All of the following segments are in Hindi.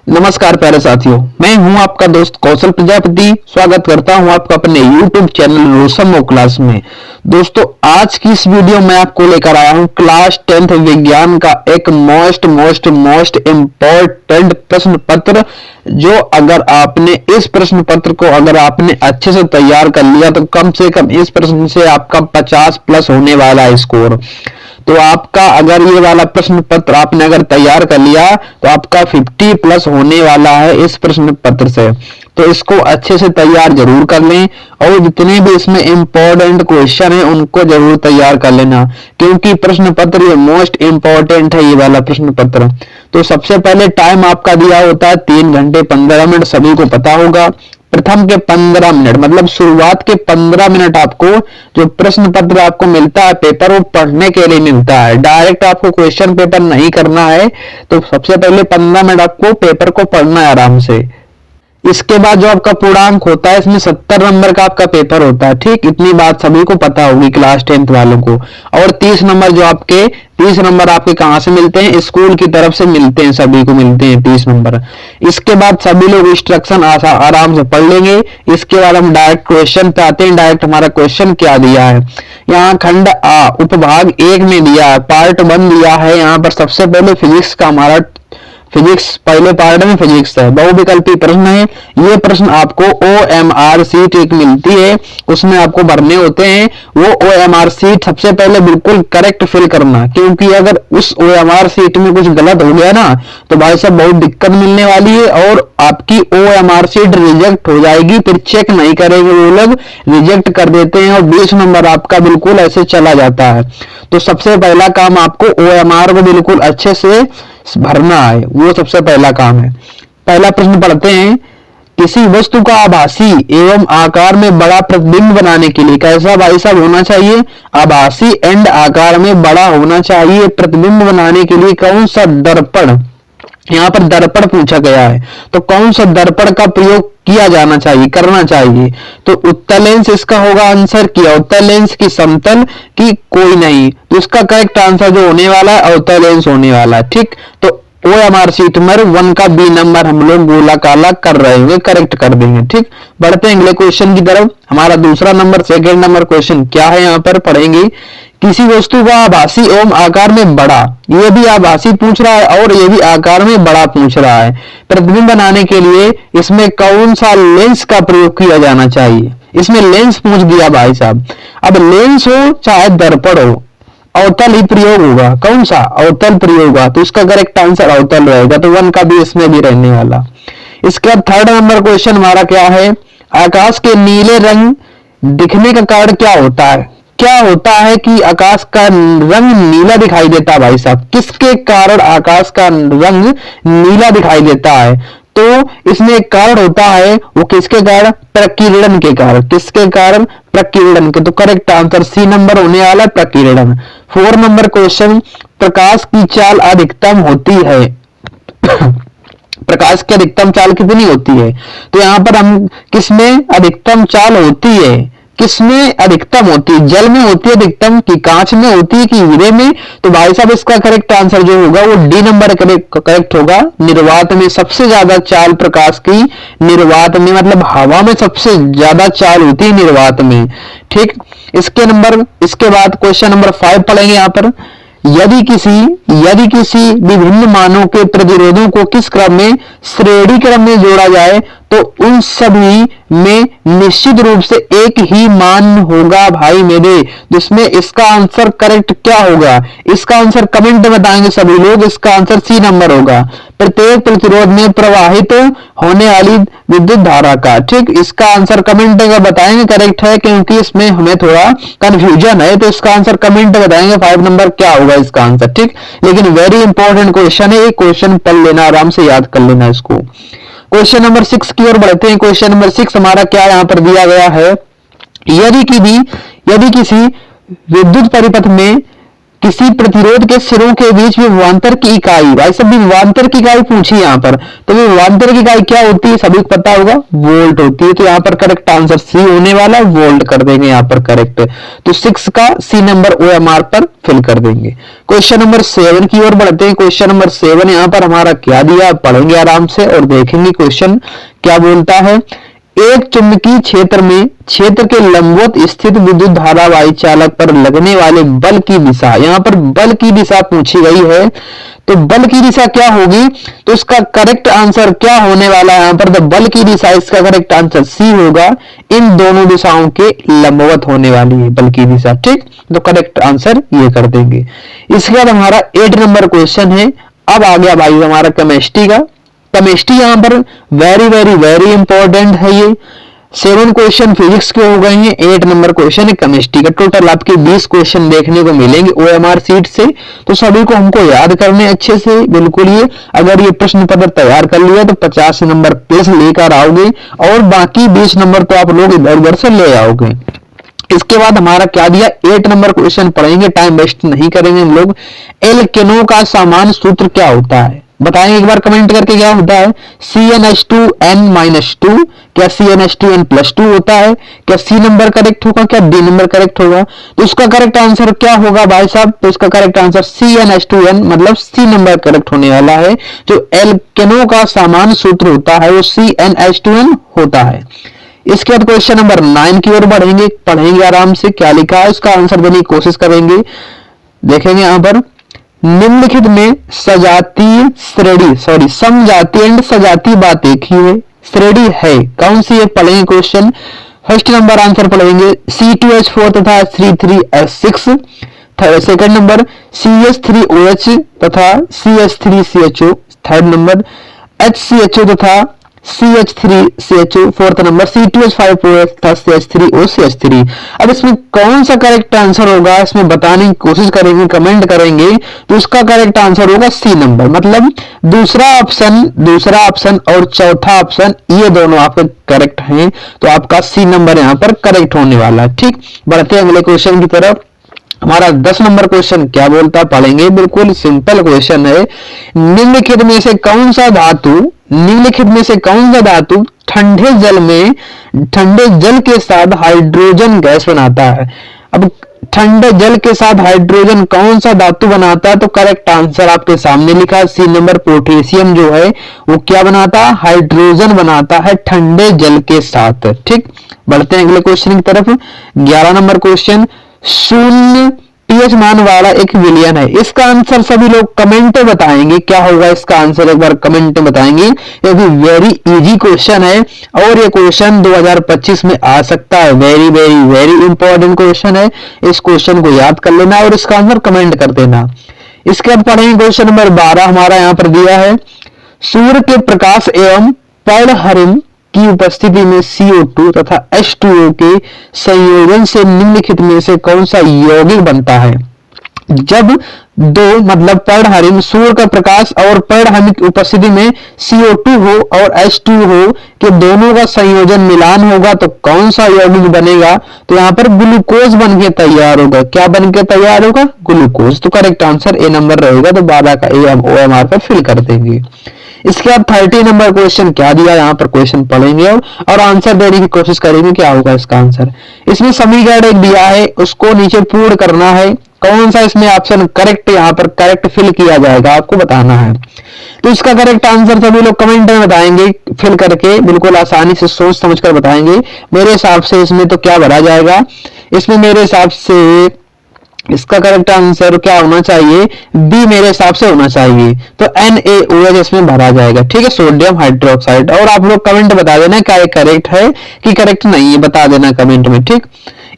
नमस्कार प्यारे साथियों, मैं हूं आपका दोस्त कौशल प्रजापति। स्वागत करता हूं आपका अपने YouTube चैनल रोशमो क्लास में। दोस्तों, आज की इस वीडियो में आपको लेकर आया हूं क्लास 10th विज्ञान का एक मोस्ट इम्पोर्टेंट प्रश्न पत्र, जो अगर आपने इस प्रश्न पत्र को अगर आपने अच्छे से तैयार कर लिया तो कम से कम इस प्रश्न से आपका 50 प्लस होने वाला है स्कोर। तो आपका अगर ये वाला प्रश्न पत्र आपने अगर तैयार कर लिया तो आपका 50 प्लस होने वाला है इस प्रश्न पत्र से। तो इसको अच्छे से तैयार जरूर कर लें और जितने भी इसमें इंपॉर्टेंट क्वेश्चन है उनको जरूर तैयार कर लेना, क्योंकि प्रश्न पत्र ये मोस्ट इंपॉर्टेंट है ये वाला प्रश्न पत्र। तो सबसे पहले टाइम आपका दिया होता है 3 घंटे 15 मिनट, सभी को पता होगा। प्रथम के 15 मिनट मतलब शुरुआत के 15 मिनट आपको जो प्रश्न पत्र आपको मिलता है पेपर, वो पढ़ने के लिए मिलता है। डायरेक्ट आपको क्वेश्चन पेपर नहीं करना है। तो सबसे पहले 15 मिनट आपको पेपर को पढ़ना है आराम से। इसके बाद जो आपका पूर्णांक होता है, इसमें 70 नंबर का आपका पेपर होता है। ठीक, इतनी बात सभी को पता होगी क्लास 10th वालों को। और 30 नंबर जो आपके 30 नंबर आपके कहां से मिलते हैं? स्कूल की तरफ से मिलते हैं, सभी को मिलते हैं 30 नंबर। इसके बाद सभी लोग इंस्ट्रक्शन आराम से पढ़ लेंगे। इसके बाद हम डायरेक्ट क्वेश्चन पे आते हैं। डायरेक्ट हमारा क्वेश्चन क्या दिया है यहाँ? खंड आ उपभाग 1 में दिया है, पार्ट 1 दिया है। यहाँ पर सबसे पहले फिजिक्स का हमारा फिजिक्स पहले पार्ट में फिजिक्स है, बहुविकल्पी प्रश्न है। ये प्रश्न आपको OMR सीट एक मिलती है, उसमें आपको भरने होते हैं। वो OMR सीट सबसे पहले बिल्कुल करेक्ट फिल करना, क्योंकि अगर उस OMR सीट में कुछ गलत हो गया ना तो भाई साहब बहुत दिक्कत मिलने वाली है और आपकी OMR सीट रिजेक्ट हो जाएगी। फिर चेक नहीं करेंगे, वो लोग रिजेक्ट कर देते हैं और 20 नंबर आपका बिल्कुल ऐसे चला जाता है। तो सबसे पहला काम आपको OMR को बिल्कुल अच्छे से भरना है, वो सबसे पहला काम है। पहला प्रश्न पढ़ते हैं। किसी वस्तु का आभासी एवं आकार में बड़ा प्रतिबिंब बनाने के लिए कैसा भाई साहब होना चाहिए? आभासी एंड आकार में बड़ा होना चाहिए। प्रतिबिंब बनाने के लिए कौन सा दर्पण, यहाँ पर दर्पण पूछा गया है, तो कौन सा दर्पण का प्रयोग किया जाना चाहिए, करना चाहिए? तो उत्तल लेंस इसका होगा आंसर। किया उत्तल लेंस की समतल की कोई नहीं, तो इसका करेक्ट आंसर जो होने वाला है अवतल लेंस होने वाला है। ठीक, तो OMR सीट नंबर 1 का B नंबर हम लोग गोला काला कर रहे होंगे, करेक्ट कर देंगे। ठीक, बढ़ते हैं अगले क्वेश्चन की तरफ। हमारा दूसरा नंबर सेकेंड नंबर क्वेश्चन क्या है यहाँ पर पढ़ेंगे। किसी वस्तु का आभासी एवं आकार में बड़ा, ये भी आभासी पूछ रहा है और ये भी आकार में बड़ा पूछ रहा है। प्रतिबिंब बनाने के लिए इसमें कौन सा लेंस का प्रयोग किया जाना चाहिए? इसमें लेंस पूछ दिया भाई साहब। अब लेंस हो चाहे दर्पण हो, अवतल ही प्रयोग होगा। कौन सा? अवतल प्रयोग होगा, तो इसका करेक्ट आंसर अवतल रहेगा। तो 1 का भी इसमें भी रहने वाला। इसके बाद थर्ड नंबर क्वेश्चन हमारा क्या है? आकाश के नीले रंग दिखने का कारण क्या होता है? क्या होता है कि आकाश का रंग नीला दिखाई देता है भाई साहब? किसके कारण आकाश का रंग नीला दिखाई देता है? तो इसमें एक कारण होता है, वो किसके कारण? प्रकीर्णन के कारण। किसके कारण? प्रकीर्णन के। तो करेक्ट आंसर C नंबर होने वाला है, प्रकीर्णन। 4 नंबर क्वेश्चन, प्रकाश की चाल अधिकतम होती है प्रकाश की अधिकतम चाल कितनी होती है? तो यहां पर हम किसमें अधिकतम चाल होती है, किसमें अधिकतम होती है? जल में होती है अधिकतम, कि कांच में होती है, कि हीरे में? तो भाई साहब इसका करेक्ट आंसर जो होगा वो D नंबर करेक्ट होगा। निर्वात में सबसे ज्यादा चाल प्रकाश की निर्वात में, मतलब हवा में सबसे ज्यादा चाल होती है निर्वात में। ठीक, इसके बाद क्वेश्चन नंबर 5 पढ़ेंगे यहाँ पर। यदि किसी विभिन्न मानों के प्रतिरोधों को किस क्रम में श्रेणी क्रम में जोड़ा जाए तो उन सभी में निश्चित रूप से एक ही मान होगा भाई मेरे। जिसमें इसका आंसर करेक्ट क्या होगा? इसका आंसर कमेंट में बताएंगे सभी लोग। इसका आंसर C नंबर होगा, प्रत्येक प्रतिरोध में प्रवाहित होने वाली विद्युत धारा का। ठीक, इसका आंसर कमेंट में बताएंगे करेक्ट है, क्योंकि इसमें हमें थोड़ा कंफ्यूजन है। तो इसका आंसर कमेंट में बताएंगे 5 नंबर क्या होगा इसका आंसर। ठीक, लेकिन वेरी इंपॉर्टेंट क्वेश्चन है, एक क्वेश्चन पढ़ लेना, आराम से याद कर लेना इसको। क्वेश्चन नंबर 6 की ओर बढ़ते हैं। क्वेश्चन नंबर 6 हमारा क्या यहाँ पर दिया गया है? यदि किसी विद्युत परिपथ में किसी प्रतिरोध के सिरों के बीच विभवांतर की इकाई, भाई सब विभवांतर की इकाई पूछी यहाँ पर, तो विभवांतर की इकाई क्या होती है सभी को पता होगा, वोल्ट होती है। तो यहाँ पर करेक्ट आंसर सी होने वाला, वोल्ट कर देंगे यहाँ पर करेक्ट। तो 6 का सी नंबर OMR पर फिल कर देंगे। क्वेश्चन नंबर 7 की ओर बढ़ते हैं। क्वेश्चन नंबर 7 यहाँ पर हमारा क्या दिया, पढ़ेंगे आराम से और देखेंगे क्वेश्चन क्या बोलता है। एक चुंबकीय क्षेत्र में क्षेत्र के लंबवत स्थित विद्युत धारावाही चालक पर लगने वाले बल की दिशा, यहाँ पर बल की दिशा पूछी गई है। तो बल की दिशा क्या होगी, तो इसका करेक्ट आंसर क्या होने वाला है यहाँ पर, तो बल की दिशा इसका करेक्ट आंसर सी होगा, इन दोनों दिशाओं के लंबवत होने वाली है बल की दिशा। ठीक, तो करेक्ट आंसर ये कर देंगे। इसके बाद हमारा 8 नंबर क्वेश्चन है। अब आ गया भाई हमारा केमिस्ट्री का। केमिस्ट्री यहाँ पर वेरी वेरी वेरी इंपॉर्टेंट है। ये 7 क्वेश्चन फिजिक्स के हो गए हैं, 8 नंबर क्वेश्चन है केमिस्ट्री का। टोटल आपके 20 क्वेश्चन देखने को मिलेंगे OMR सीट से, तो सभी को हमको याद करने अच्छे से बिल्कुल। ये अगर ये प्रश्न पत्र तैयार कर लिया तो 50 नंबर प्लस लेकर आओगे और बाकी 20 नंबर तो आप लोग इधर उधर से ले आओगे। इसके बाद हमारा क्या दिया, 8 नंबर क्वेश्चन पढ़ेंगे, टाइम वेस्ट नहीं करेंगे हम लोग। एल्केनो का सामान्य सूत्र क्या होता है, बताएंगे एक बार कमेंट करके क्या होता है। CnH2n-2, क्या CnH2n+2 होता है, क्या सी नंबर करेक्ट होगा, क्या डी नंबर करेक्ट होगा। तो इसका करेक्ट आंसर क्या होगा भाई साहब, तो इसका करेक्ट आंसर CnH2n मतलब सी नंबर करेक्ट होने वाला है। जो एल्केनो का सामान्य सूत्र होता है वो CnH2n होता है। इसके बाद क्वेश्चन नंबर 9 की ओर बढ़ेंगे, पढ़ेंगे आराम से क्या लिखा है, उसका आंसर देने की कोशिश करेंगे। देखेंगे यहां पर निम्नलिखित में सजातीय श्रेणी समजातीय एंड सजातीय बात एक ही है, श्रेणी है कौन सी है, पढ़ेंगे क्वेश्चन। फर्स्ट नंबर आंसर पढ़ेंगे C2H4 तथा C3S6। सेकंड नंबर CH3OH तथा CH3CHO। थर्ड नंबर HCHO तथा CH3CHO। फोर्थ नंबर C2H5OH तथा CH3OCH3। अब इसमें कौन सा करेक्ट आंसर होगा, इसमें बताने की कोशिश करेंगे, कमेंट करेंगे। तो उसका करेक्ट आंसर होगा सी नंबर, मतलब दूसरा ऑप्शन और चौथा ऑप्शन ये दोनों आपके करेक्ट हैं। तो आपका सी नंबर यहाँ पर करेक्ट होने वाला है। ठीक, बढ़ते हैं अगले क्वेश्चन की तरफ। हमारा 10 नंबर क्वेश्चन क्या बोलता है, पढ़ेंगे, बिल्कुल सिंपल क्वेश्चन है। निम्नलिखित में से कौन सा धातु ठंडे जल के साथ हाइड्रोजन गैस बनाता है। अब ठंडे जल के साथ हाइड्रोजन कौन सा धातु बनाता है, तो करेक्ट आंसर आपके सामने लिखा है सी नंबर। पोटेशियम जो है वो क्या बनाता है, हाइड्रोजन बनाता है ठंडे जल के साथ। ठीक, बढ़ते हैं अगले क्वेश्चन की तरफ। 11 नंबर क्वेश्चन, 0 pH मान वाला एक विलयन है। इसका आंसर सभी लोग कमेंट में बताएंगे क्या होगा, इसका आंसर एक बार कमेंट में बताएंगे। ये भी वेरी इजी क्वेश्चन है और ये क्वेश्चन 2025 में आ सकता है। Very very very important question है, इस क्वेश्चन को याद कर लेना और इसका आंसर कमेंट कर देना। इसके बाद पढ़ेंगे क्वेश्चन नंबर 12 हमारा यहाँ पर दिया है। सूर्य के प्रकाश एवं पर्णहरित की उपस्थिति में CO2 तथा H2O के संयोजन से निम्नलिखित में से कौन सा यौगिक बनता है। जब दो मतलब पर्णहरित, सूर्य का प्रकाश और पर्णहरित की उपस्थिति में CO2 हो और H2O हो के दोनों का संयोजन मिलान होगा तो कौन सा यौगिक बनेगा, तो यहाँ पर ग्लूकोज बन के तैयार होगा। क्या बन के तैयार होगा, ग्लूकोज। तो करेक्ट आंसर ए नंबर रहेगा, तो 12 का OMR पर फिल कर देंगे। इसके बाद 30 नंबर क्वेश्चन क्या दिया, यहाँ पर क्वेश्चन पढ़ेंगे और आंसर देने की कोशिश करेंगे क्या होगा इसका आंसर। इसमें समीकरण एक दिया है, उसको नीचे पूर्ण करना है। कौन सा इसमें ऑप्शन करेक्ट, यहाँ पर करेक्ट फिल किया जाएगा, आपको बताना है। तो इसका करेक्ट आंसर सभी लोग कमेंट में बताएंगे, फिल करके बिल्कुल आसानी से सोच समझकर बताएंगे। मेरे हिसाब से इसमें तो क्या भरा जाएगा, इसमें मेरे हिसाब से इसका करेक्ट आंसर क्या होना चाहिए, बी मेरे हिसाब से होना चाहिए। तो NaOH इसमें भरा जाएगा। ठीक है, सोडियम हाइड्रोक्साइड। और आप लोग कमेंट बता देना क्या ये करेक्ट है कि करेक्ट नहीं है, बता देना कमेंट में। ठीक,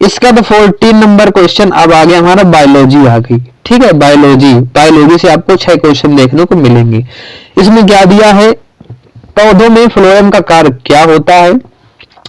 इसका तो 14 नंबर क्वेश्चन अब आ गया हमारा, बायोलॉजी आ गई। ठीक है, बायोलॉजी से आपको 6 क्वेश्चन देखने को मिलेंगे। इसमें क्या दिया है, पौधों में फ्लोएम का कार्य क्या होता है।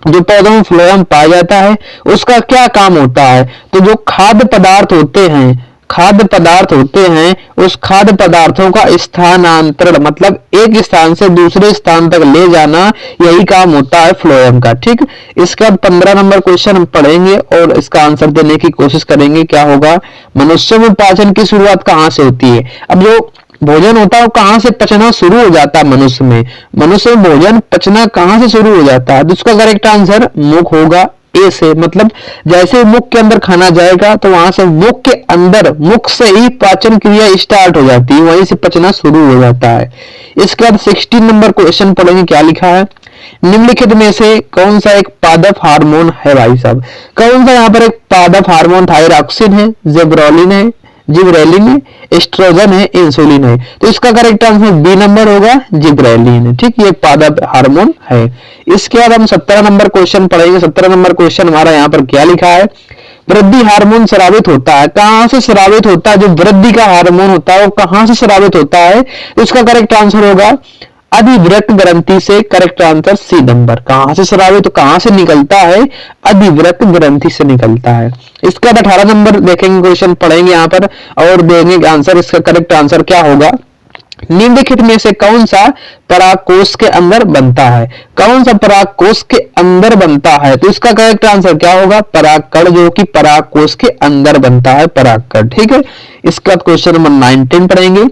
जो पौधों में फ्लोएम पाया जाता है उसका क्या काम होता है, तो जो खाद्य पदार्थ होते हैं खाद्य पदार्थ होते हैं उस खाद्य पदार्थों का स्थानांतरण मतलब एक स्थान से दूसरे स्थान तक ले जाना, यही काम होता है फ्लोएम का। ठीक, इसके बाद 15 नंबर क्वेश्चन हम पढ़ेंगे और इसका आंसर देने की कोशिश करेंगे। क्या होगा, मनुष्य में पाचन की शुरुआत कहां से होती है। अब जो भोजन होता है वो कहां से पचना शुरू हो जाता है मनुष्य में भोजन पचना कहां से शुरू हो जाता है, तो उसका करेक्ट आंसर मुख होगा, ए से। मतलब जैसे मुख के अंदर खाना जाएगा तो वहां से मुख के अंदर, मुख से ही पाचन क्रिया स्टार्ट हो जाती है, वहीं से पचना शुरू हो जाता है। इसके बाद 16 नंबर क्वेश्चन पढ़ेंगे। क्या लिखा है, निम्नलिखित में से कौन सा एक पादप हार्मोन है भाई साहब। कौन सा यहाँ पर एक पादप हार्मोन, थायरॉक्सिन है, जिब्रेलिन है, एस्ट्रोजन है, इंसुलिन है। तो इसका करेक्ट आंसर बी नंबर होगा, जिब्रेलिन है। ठीक, ये पादप हार्मोन है। इसके बाद हम 17 नंबर क्वेश्चन पढ़ेंगे। 17 नंबर क्वेश्चन हमारा यहाँ पर क्या लिखा है, वृद्धि हार्मोन स्रावित होता है, कहां से स्रावित होता है, जो वृद्धि का हार्मोन होता है वो कहां से स्रावित होता है। इसका करेक्ट आंसर होगा अधिवृक्क ग्रंथि से। Correct answer C number. कहां से स्रावित, तो कहां से निकलता है, अधिवृक्क ग्रंथि से निकलता है। इसका 18 नंबर देखेंगे, क्वेश्चन पढ़ेंगे यहाँ पर और देंगे आंसर। इसका करेक्ट आंसर क्या होगा, निम्नलिखित में से कौन सा परागकोश के अंदर बनता है। कौन सा परागकोश के अंदर बनता है, तो इसका करेक्ट आंसर क्या होगा, परागकण, जो कि परागकोश के अंदर बनता है, परागकण। ठीक है, इसके बाद क्वेश्चन नंबर 19 पढ़ेंगे।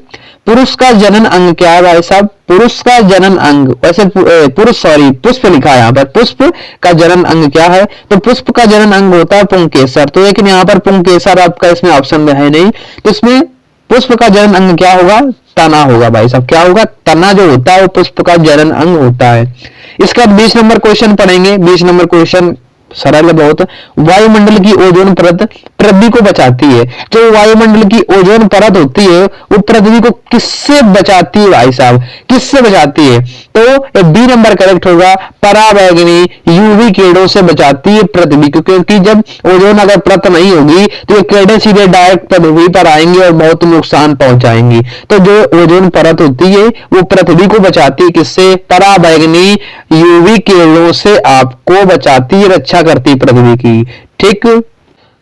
पुरुष का जनन अंग क्या है भाई साहब, पुरुष का जनन अंग, वैसे पुष्प लिखा है यहाँ पर, पुष्प का जनन अंग क्या है, तो पुष्प का जनन अंग होता है पुंकेसर। तो लेकिन यहाँ पर पुंकेसर आपका इसमें ऑप्शन में है नहीं, तो इसमें पुष्प का जनन अंग क्या होगा, तना होगा भाई साहब। क्या होगा, तना जो होता है वो पुष्प का जनन अंग होता है। इसका 20 नंबर क्वेश्चन पढ़ेंगे। 20 नंबर क्वेश्चन सरल है बहुत। वायुमंडल की ओजोन परत पृथ्वी को बचाती है। जो वायुमंडल की ओजोन परत होती है वो पृथ्वी को किससे बचाती है भाई साहब, किससे बचाती है, तो बी नंबर करेक्ट होगा, पराबैंगनी यूवी किरणों से बचाती है पृथ्वी को। क्योंकि जब ओजोन अगर परत नहीं होगी तो ये किरणें सीधे डायरेक्ट पृथ्वी पर आएंगी और बहुत नुकसान पहुंचाएंगी। तो जो ओजोन परत होती है वो पृथ्वी को बचाती है, किससे, पराबैंगनी यूवी किरणों से आपको बचाती है, रक्षा करती पृथ्वी की। ठीक,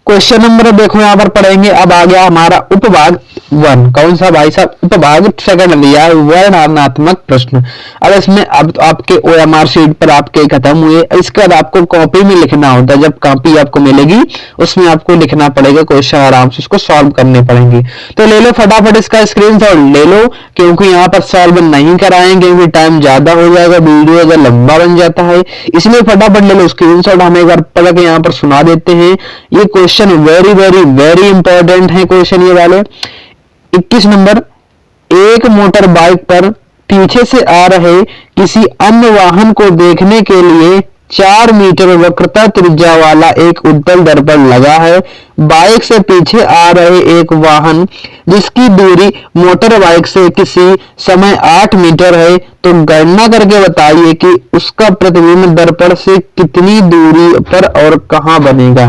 क्वेश्चन नंबर देखो यहाँ पर पढ़ेंगे। अब आ गया हमारा उपभाग 1। कौन सा भाई साहब, उपभाग सेकंड लिया है, वर्णनात्मक प्रश्न। अब इसमें अब आपके OMR शीट पर आपके खत्म हुए। इसके बाद आपको कॉपी में लिखना होता है। जब कॉपी आपको मिलेगी उसमें आपको लिखना पड़ेगा क्वेश्चन, आराम से उसको सॉल्व करने पड़ेंगे। तो ले लो फटाफट इसका स्क्रीनशॉट ले लो, क्योंकि यहाँ पर सॉल्व नहीं कराएंगे क्योंकि टाइम ज्यादा हो जाएगा, वीडियो अगर लंबा बन जाता है, इसलिए फटाफट ले लो स्क्रीनशॉट। हम एक बार पढ़ के यहाँ पर सुना देते हैं। ये question very very very important है क्वेश्चन ये वाले। 21 नंबर, एक मोटर बाइक पर पीछे से आ रहे किसी अन्य वाहन को देखने के लिए 4 मीटर वक्रता त्रिज्या वाला एक उत्तल दर्पण लगा है। बाइक से पीछे आ रहे एक वाहन जिसकी दूरी मोटर बाइक से किसी समय 8 मीटर है, तो गणना करके बताइए कि उसका प्रतिबिंब दर्पण से कितनी दूरी पर और कहां बनेगा।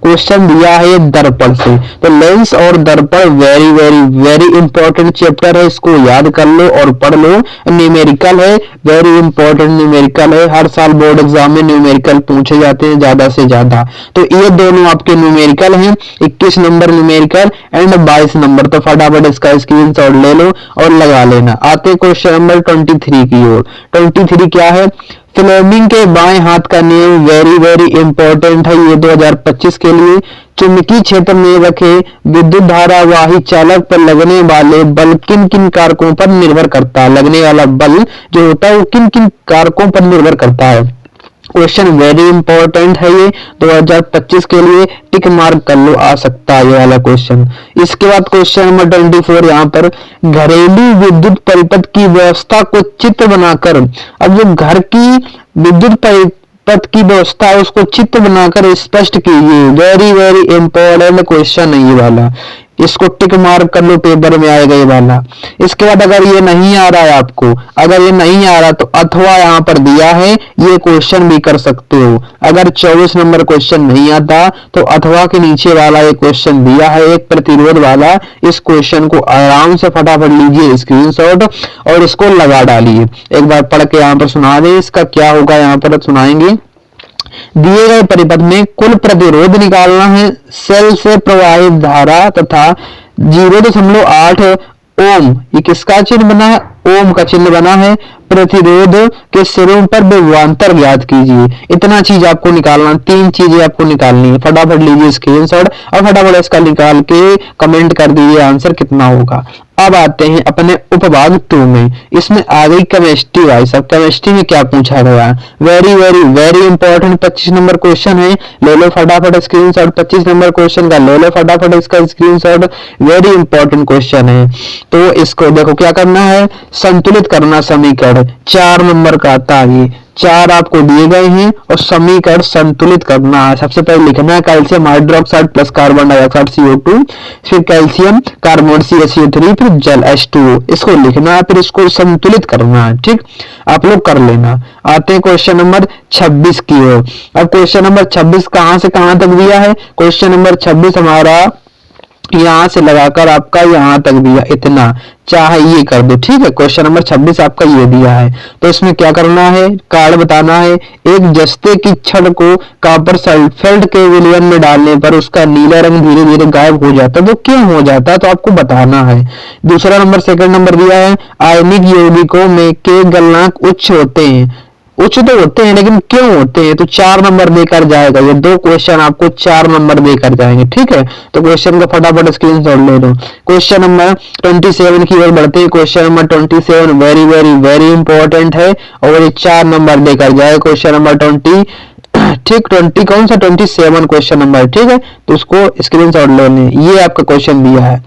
क्वेश्चन दिया है दर्पण से, तो लेंस और दर्पण very very very important chapter है, इसको याद कर लो और पढ़ लो। न्यूमेरिकल है, वेरी इंपॉर्टेंट न्यूमेरिकल है, हर साल बोर्ड एग्जाम में न्यूमेरिकल पूछे जाते हैं ज्यादा से ज्यादा। तो ये दोनों आपके न्यूमेरिकल हैं, 21 नंबर न्यूमेरिकल एंड 22 नंबर। तो फटाफट इसका स्क्रीनशॉट ले लो और लगा लेना। आते क्वेश्चन नंबर 23 की ओर। 23 क्या है, फ्लेमिंग के बाएं हाथ का नियम वेरी वेरी इंपॉर्टेंट है ये 2025 के लिए। चुंबकीय क्षेत्र में रखे विद्युत धारावाही चालक पर लगने वाले बल किन किन कारकों पर निर्भर करता है। लगने वाला बल जो होता है वो किन किन कारकों पर निर्भर करता है। क्वेश्चन वेरी इंपॉर्टेंट है ये 2025 के लिए, टिक मार्क कर लो, आ सकता है ये वाला क्वेश्चन। इसके बाद क्वेश्चन नंबर 24 यहाँ पर, घरेलू विद्युत परिपथ की व्यवस्था को चित्र बनाकर, अब जो घर की विद्युत परिपथ की व्यवस्था है उसको चित्र बनाकर स्पष्ट कीजिए। वेरी वेरी इंपॉर्टेंट क्वेश्चन है ये वाला, इसको टिक मार्क कर लो, पेपर में आएगा ये वाला। इसके बाद अगर ये नहीं आ रहा है आपको, अगर ये नहीं आ रहा तो अथवा यहाँ पर दिया है, ये क्वेश्चन भी कर सकते हो। अगर 24 नंबर क्वेश्चन नहीं आता तो अथवा के नीचे वाला ये क्वेश्चन दिया है एक प्रतिरोध वाला, इस क्वेश्चन को आराम से फटाफट लीजिए स्क्रीनशॉट और इसको लगा डालिए। एक बार पढ़ के यहाँ पर सुना दे, इसका क्या होगा यहाँ पर सुनाएंगे। दिए गए परिपथ में कुल प्रतिरोध निकालना है, सेल से प्रवाहित धारा तथा 0.8 ओम, ये किसका चिन्ह बना है? ओम का चिन्ह बना है। प्रतिरोध के सिरों पर विभवांतर ज्ञात कीजिए। इतना चीज आपको निकालना, 3 चीजें आपको निकालनी है। फटाफट लीजिए स्क्रीनशॉट और फटाफट इसका निकाल के कमेंट कर दीजिए आंसर कितना होगा। अब आते हैं अपने उपभाग 2 में। इसमें आ गई केमिस्ट्री। भाई साहब केमिस्ट्री में क्या पूछा गया? Very very very important 25 number question है। ले लो फटाफट स्क्रीनशॉट 25 नंबर क्वेश्चन का, ले लो फटाफट इसका स्क्रीनशॉट। वेरी इंपॉर्टेंट क्वेश्चन है। तो इसको देखो क्या करना है, संतुलित करना समीकरण। 4 नंबर का आता है ये। 4 आपको दिए गए हैं और समीकरण संतुलित करना है। सबसे पहले लिखना है calcium hydroxide plus carbon dioxide CO2, फिर कैल्शियम कार्बोनेट CaCO3, फिर जल H2O। इसको लिखना है, फिर इसको संतुलित करना है। ठीक, आप लोग कर लेना। आते हैं क्वेश्चन नंबर 26 की ओर। अब क्वेश्चन नंबर 26 कहां से कहां तक दिया है? क्वेश्चन नंबर 26 हमारा यहां से लगाकर आपका यहां तक दिया, इतना चाहे ये कर दो। ठीक है, क्वेश्चन नंबर 26 आपका ये दिया है। तो इसमें क्या करना है, कार्ड बताना है। एक जस्ते की छड़ को कॉपर सल्फेट के विलयन में डालने पर उसका नीला रंग धीरे धीरे गायब हो जाता है, तो क्यों हो जाता है? तो आपको बताना है। दूसरा नंबर, सेकंड नंबर दिया है, आयनिक यौगिकों में के गलनांक उच्च होते हैं। उच्च तो होते हैं लेकिन क्यों होते हैं? तो 4 नंबर देकर जाएगा। ये 2 क्वेश्चन आपको 4 नंबर देकर जाएंगे। ठीक है, तो क्वेश्चन का फटाफट स्क्रीनशॉट ले लो। क्वेश्चन नंबर 27 की ओर बढ़ते हैं। Question number 27 very very very important है और ये 4 नंबर देकर जाए। क्वेश्चन नंबर 20, ठीक 20 कौन सा? 27 क्वेश्चन नंबर। ठीक है, तो उसको स्क्रीनशॉट लेने। ये आपका क्वेश्चन दिया है।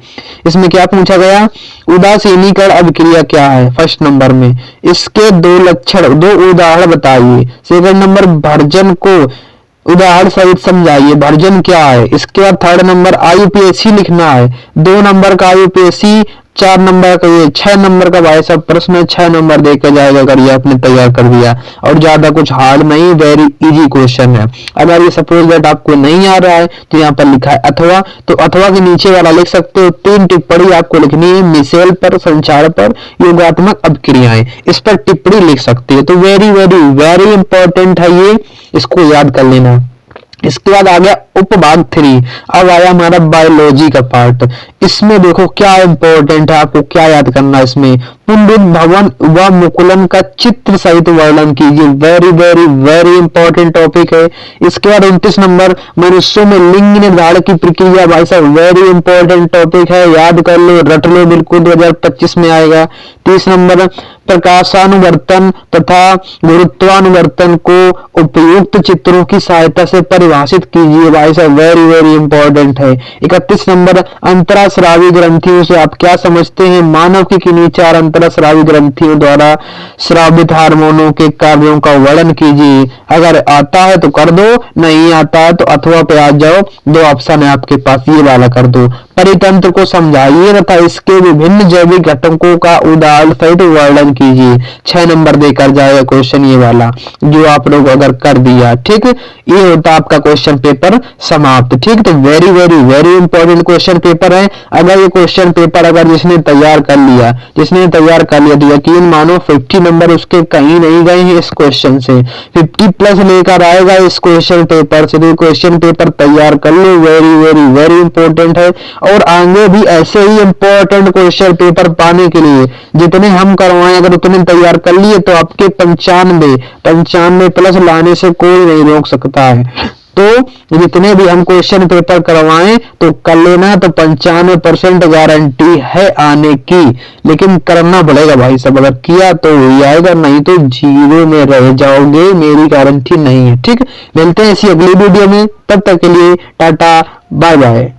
इसमें क्या पूछा गया? उदासीनीकरण अभिक्रिया क्या है? फर्स्ट नंबर में इसके 2 लक्षण, 2 उदाहरण बताइए। सेकंड नंबर, भर्जन को उदाहरण सहित समझाइए। भर्जन क्या है? इसके बाद थर्ड नंबर IUPAC लिखना है। 2 नंबर का IUPAC, 4 नंबर का ये 6 नंबर का भाई साहब प्रश्न 6 नंबर देकर जाएगा अगर ये आपने तैयार कर दिया। और ज्यादा कुछ हार्ड नहीं, वेरी इजी क्वेश्चन है। अगर ये सपोज दैट आपको नहीं आ रहा है तो यहाँ पर लिखा है अथवा, तो अथवा के नीचे वाला लिख सकते हो। 3 टिप्पणी आपको लिखनी है, मिसेल पर, संचार पर, योगात्मक अभिक्रियाएं, इस पर टिप्पणी लिख सकते हो। तो वेरी वेरी वेरी इंपॉर्टेंट है ये, इसको याद कर लेना। इसके बाद आ गया उपभाग 3। अब आया हमारा बायोलॉजी का पार्ट। इसमें देखो क्या इंपॉर्टेंट है, आपको क्या याद करना है इसमें। पुनरुद्ध भवन व मुकुलन का चित्र सहित वर्णन कीजिए। Very very very important topic है। इसके बाद 29 नंबर, मनुष्यों में लिंग निर्धारण की प्रक्रिया। भाई साहब वेरी इंपॉर्टेंट टॉपिक है, याद कर लो, रट लो, बिल्कुल 2025 में आएगा। 30 नंबर, प्रकाशानुवर्तन तथा गुरुत्वानुवर्तन को उपयुक्त चित्रों की सहायता से परिभाषित कीजिए। भाई साहब वेरी वेरी इंपॉर्टेंट है। 31 नंबर, अंतरास्रावी ग्रंथियों से आप क्या समझते हैं? मानव की किन्हीं 4 अंतरास्रावी ग्रंथियों द्वारा स्रावित हार्मोनों के कार्यों का वर्णन कीजिए। अगर आता है तो कर दो, नहीं आता है तो अथवा पे आ जाओ। 2 ऑप्शन है आपके पास, ये वाला कर दो। परितंत्र को समझाइए तथा इसके विभिन्न जैविक घटकों का उदाहरण सहित वर्णन कीजिए। 6 नंबर देकर जाएगा क्वेश्चन ये वाला, जो आप लोग अगर कर दिया। ठीक, ये होता आपका क्वेश्चन पेपर समाप्त। ठीक, तो very very very important question paper है। अगर ये क्वेश्चन पेपर अगर जिसने तैयार कर लिया तो यकीन मानो 50 नंबर उसके कहीं नहीं गए हैं इस क्वेश्चन से। 50 प्लस लेकर आएगा इस क्वेश्चन पेपर से। तो क्वेश्चन पेपर तैयार कर लो, वेरी वेरी वेरी इंपॉर्टेंट है। और आगे भी ऐसे ही इंपॉर्टेंट क्वेश्चन पेपर पाने के लिए जितने हम करवाएं, अगर उतने तैयार कर लिए तो आपके 95 प्लस लाने से कोई नहीं रोक सकता है। तो जितने भी हम क्वेश्चन पेपर करवाएं तो कर लेना, तो 95% गारंटी है आने की। लेकिन करना पड़ेगा भाई सब, अगर किया तो ही आएगा, नहीं तो 0 में रह जाओगे, मेरी गारंटी नहीं है। ठीक, मिलते हैं इसी अगली वीडियो में, तब तक के लिए टाटा बाय बाय।